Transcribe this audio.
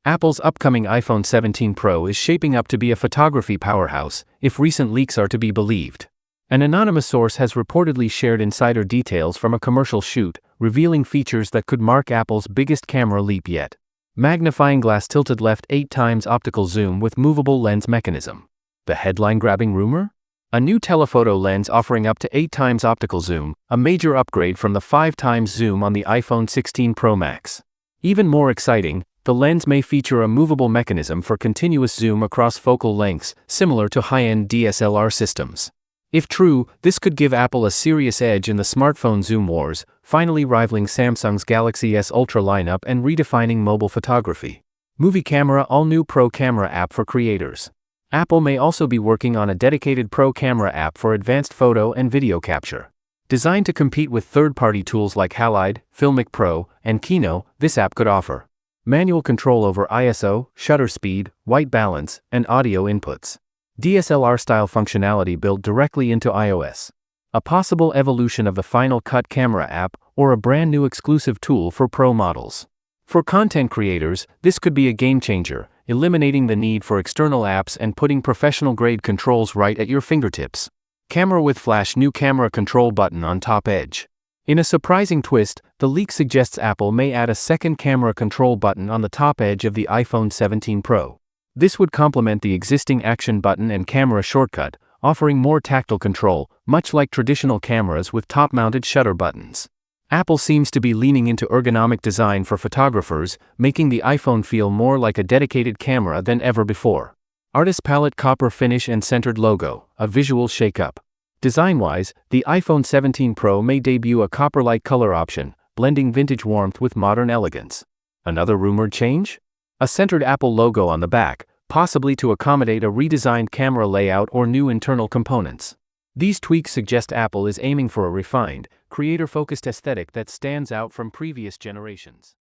Apple's upcoming iPhone 17 Pro is shaping up to be a photography powerhouse, if recent leaks are to be believed. An anonymous source has reportedly shared insider details from a commercial shoot, revealing features that could mark Apple's biggest camera leap yet. Magnifying glass tilted left 8 times optical zoom with movable lens mechanism. The headline-grabbing rumor? A new telephoto lens offering up to 8 times optical zoom, a major upgrade from the 5 times zoom on the iPhone 16 Pro Max. Even more exciting, the lens may feature a movable mechanism for continuous zoom across focal lengths, similar to high-end DSLR systems. If true, this could give Apple a serious edge in the smartphone zoom wars, finally rivaling Samsung's Galaxy S Ultra lineup and redefining mobile photography. Movie Camera all-new Pro Camera app for creators. Apple may also be working on a dedicated Pro Camera app for advanced photo and video capture. Designed to compete with third-party tools like Halide, Filmic Pro, and Kino, this app could offer manual control over ISO, shutter speed, white balance, and audio inputs. DSLR-style functionality built directly into iOS. A possible evolution of the Final Cut camera app, or a brand new exclusive tool for Pro models. For content creators, this could be a game-changer, eliminating the need for external apps and putting professional-grade controls right at your fingertips. Camera with flash new camera control button on top edge. In a surprising twist, the leak suggests Apple may add a second camera control button on the top edge of the iPhone 17 Pro. This would complement the existing action button and camera shortcut, offering more tactile control, much like traditional cameras with top-mounted shutter buttons. Apple seems to be leaning into ergonomic design for photographers, making the iPhone feel more like a dedicated camera than ever before. Artist palette copper finish and centered logo, a visual shakeup. Design-wise, the iPhone 17 Pro may debut a copper-like color option, blending vintage warmth with modern elegance. Another rumored change? A centered Apple logo on the back, possibly to accommodate a redesigned camera layout or new internal components. These tweaks suggest Apple is aiming for a refined, creator-focused aesthetic that stands out from previous generations.